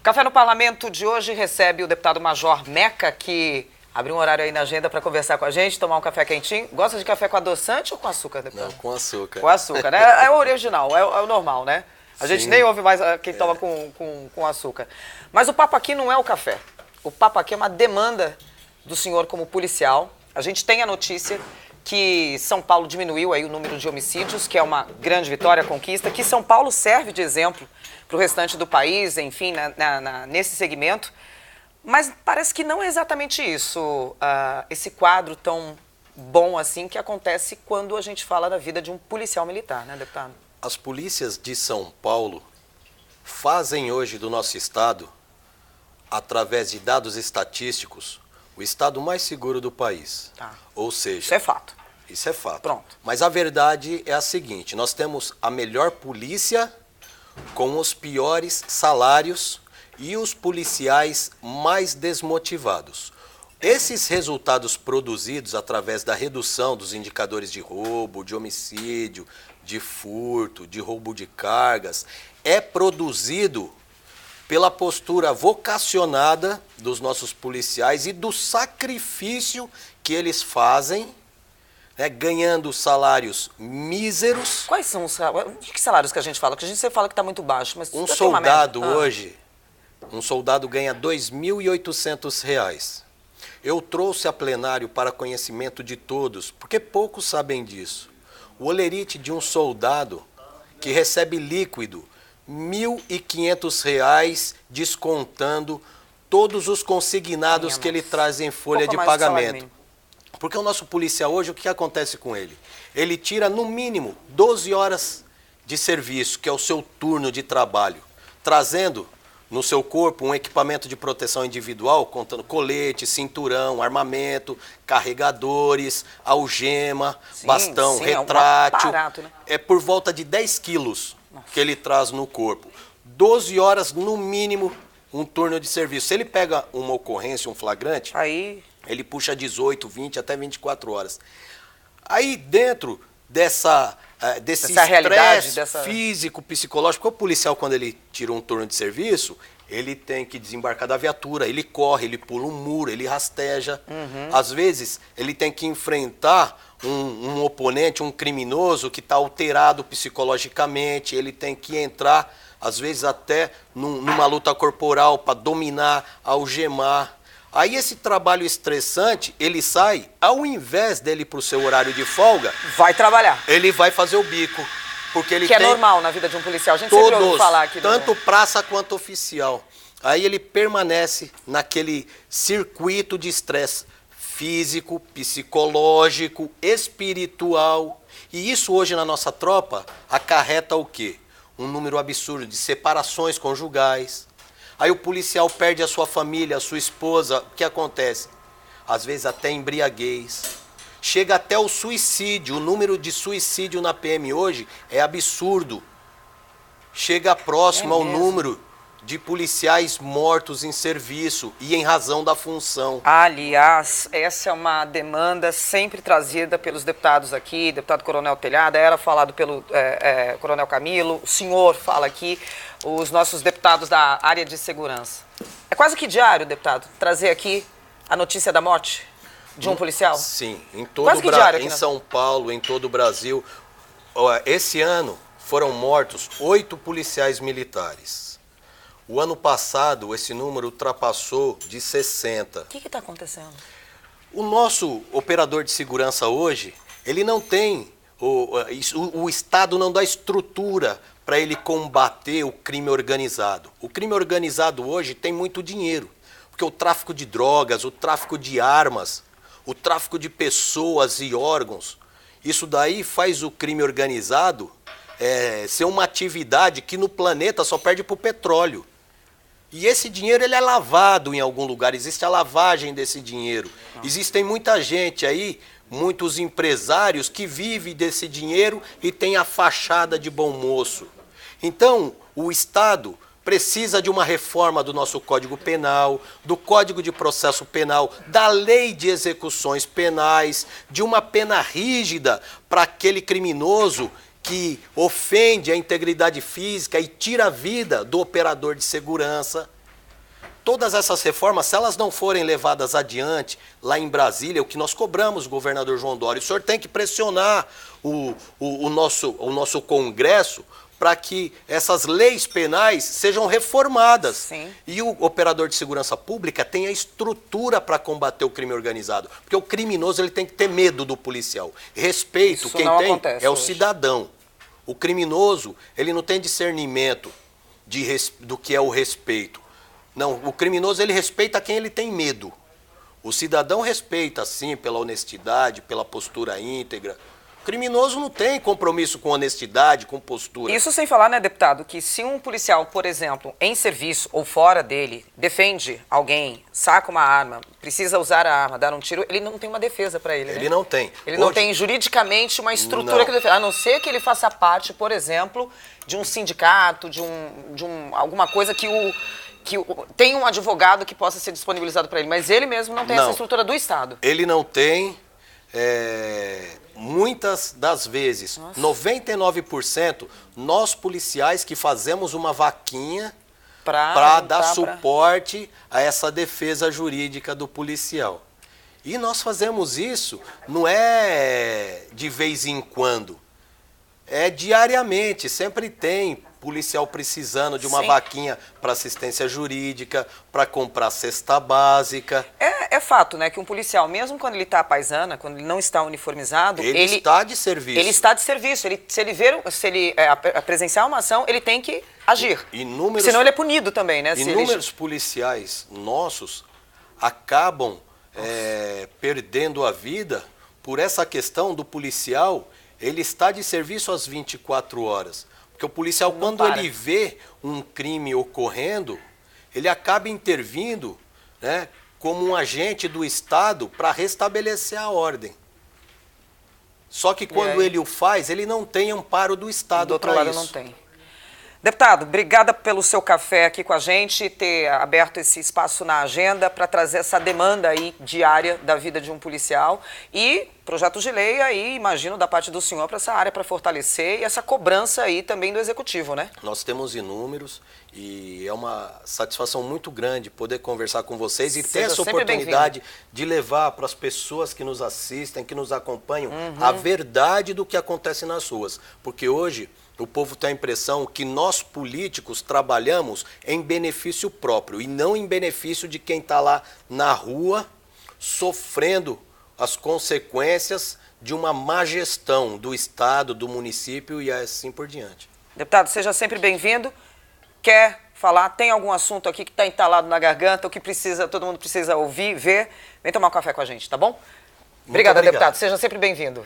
Café no Parlamento de hoje recebe o deputado Major Meca, que abriu um horário aí na agenda para conversar com a gente, tomar um café quentinho. Gosta de café com adoçante ou com açúcar, deputado? Não, com açúcar. Com açúcar, né? É o original, é o normal, né? A gente Sim. nem ouve mais quem toma com açúcar. Mas o papo aqui não é o café. O papo aqui é uma demanda do senhor como policial. A gente tem a notícia que São Paulo diminuiu aí o número de homicídios, que é uma grande vitória, conquista, que São Paulo serve de exemplo para o restante do país, enfim, nesse segmento. Mas parece que não é exatamente isso, esse quadro tão bom assim que acontece quando a gente fala da vida de um policial militar, né, deputado? As polícias de São Paulo fazem hoje do nosso estado, através de dados estatísticos, o estado mais seguro do país. Tá. Ou seja... Isso é fato. Isso é fato. Pronto. Mas a verdade é a seguinte, nós temos a melhor polícia com os piores salários e os policiais mais desmotivados. Esses resultados produzidos através da redução dos indicadores de roubo, de homicídio, de furto, de roubo de cargas, é produzido pela postura vocacionada dos nossos policiais e do sacrifício que eles fazem, né, ganhando salários míseros. Quais são os salários? De que salários que a gente fala? Porque a gente sempre fala que está muito baixo, mas Um já tem uma soldado média. hoje, um soldado ganha R$ 2.800. Eu trouxe a plenário para conhecimento de todos, porque poucos sabem disso. O olerite de um soldado que recebe líquido R$ 1.500, descontando todos os consignados que ele traz em folha de pagamento. Porque o nosso policial hoje, o que acontece com ele? Ele tira no mínimo 12 horas de serviço, que é o seu turno de trabalho, trazendo no seu corpo um equipamento de proteção individual, contando colete, cinturão, armamento, carregadores, algema, bastão, retrátil. Aparato, né? É por volta de 10 quilos que ele traz no corpo. 12 horas no mínimo um turno de serviço. Se ele pega uma ocorrência, um flagrante, Aí... ele puxa 18, 20, até 24 horas. Aí dentro desse estresse físico, psicológico, porque o policial, quando ele tira um turno de serviço, ele tem que desembarcar da viatura, ele corre, ele pula um muro, ele rasteja. Às vezes, ele tem que enfrentar um oponente, um criminoso que está alterado psicologicamente, ele tem que entrar, às vezes até numa luta corporal para dominar, algemar. Aí esse trabalho estressante, ele sai, ao invés dele ir para o seu horário de folga... Vai trabalhar. Ele vai fazer o bico. Porque ele que tem é normal na vida de um policial. A gente sempre ouve falar aqui. Tanto praça quanto oficial. Aí ele permanece naquele circuito de estresse físico, psicológico, espiritual. E isso hoje na nossa tropa acarreta o quê? Um número absurdo de separações conjugais. Aí o policial perde a sua família, a sua esposa. O que acontece? Às vezes até embriaguez. Chega até o suicídio. O número de suicídio na PM hoje é absurdo. Chega próximo ao número de policiais mortos em serviço e em razão da função. Aliás, essa é uma demanda sempre trazida pelos deputados aqui, deputado Coronel Telhada, era falado pelo Coronel Camilo, o senhor fala aqui, os nossos deputados da área de segurança. É quase que diário, deputado, trazer aqui a notícia da morte de um policial? Sim, em todo o Brasil, em São Paulo, em todo o Brasil. Esse ano foram mortos 8 policiais militares. O ano passado, esse número ultrapassou de 60. O que está acontecendo? O nosso operador de segurança hoje, ele não tem, o Estado não dá estrutura para ele combater o crime organizado. O crime organizado hoje tem muito dinheiro, porque o tráfico de drogas, o tráfico de armas, o tráfico de pessoas e órgãos, isso daí faz o crime organizado ser uma atividade que no planeta só perde para o petróleo. E esse dinheiro ele é lavado em algum lugar, existe a lavagem desse dinheiro. Existem muita gente aí, muitos empresários que vivem desse dinheiro e tem a fachada de bom moço. Então, o Estado precisa de uma reforma do nosso Código Penal, do Código de Processo Penal, da Lei de Execuções Penais, de uma pena rígida para aquele criminoso que ofende a integridade física e tira a vida do operador de segurança. todas essas reformas, se elas não forem levadas adiante lá em Brasília, o que nós cobramos, governador João Dória, o senhor tem que pressionar o nosso Congresso para que essas leis penais sejam reformadas. Sim. E o operador de segurança pública tem a estrutura para combater o crime organizado. Porque o criminoso ele tem que ter medo do policial. Respeito, Isso quem não tem acontece é o hoje. cidadão. O criminoso, ele não tem discernimento do que é o respeito. Não, o criminoso ele respeita quem ele tem medo. O cidadão respeita, sim, pela honestidade, pela postura íntegra. O criminoso não tem compromisso com honestidade, com postura. Isso sem falar, né, deputado, que se um policial, por exemplo, em serviço ou fora dele, defende alguém, saca uma arma, precisa usar a arma, dar um tiro, ele não tem uma defesa para ele, né? Ele não tem. Ele não tem juridicamente uma estrutura que defenda, a não ser que ele faça parte, por exemplo, de um sindicato, de alguma coisa que tem um advogado que possa ser disponibilizado para ele, mas ele mesmo não tem essa estrutura do Estado. Ele não tem, muitas das vezes, 99%, nós policiais que fazemos uma vaquinha para dar suporte a essa defesa jurídica do policial. E nós fazemos isso, não é de vez em quando, é diariamente, sempre tem policial precisando de uma vaquinha para assistência jurídica, para comprar cesta básica. É fato, né, que um policial, mesmo quando ele está à paisana, quando ele não está uniformizado, ele está de serviço. Ele está de serviço. Se ele presenciar uma ação, ele tem que agir. Senão ele é punido também, né? Inúmeros policiais nossos acabam perdendo a vida por essa questão do policial, ele está de serviço às 24 horas. Porque o policial, quando ele vê um crime ocorrendo, ele acaba intervindo, né, como um agente do Estado para restabelecer a ordem. Só que quando ele o faz, ele não tem amparo do Estado para isso. Do outro lado não tem. Deputado, obrigada pelo seu café aqui com a gente, ter aberto esse espaço na agenda para trazer essa demanda aí diária da vida de um policial e projetos de lei aí, imagino, da parte do senhor para essa área, para fortalecer e essa cobrança aí também do Executivo, né? Nós temos inúmeros e é uma satisfação muito grande poder conversar com vocês e ter essa oportunidade de levar para as pessoas que nos assistem, que nos acompanham, a verdade do que acontece nas ruas. Porque hoje o povo tem a impressão que nós políticos trabalhamos em benefício próprio e não em benefício de quem está lá na rua sofrendo as consequências de uma má gestão do Estado, do município e assim por diante. Deputado, seja sempre bem-vindo. Quer falar? Tem algum assunto aqui que está entalado na garganta, o que todo mundo precisa ouvir, ver? Vem tomar um café com a gente, tá bom? Obrigada, deputado. Seja sempre bem-vindo.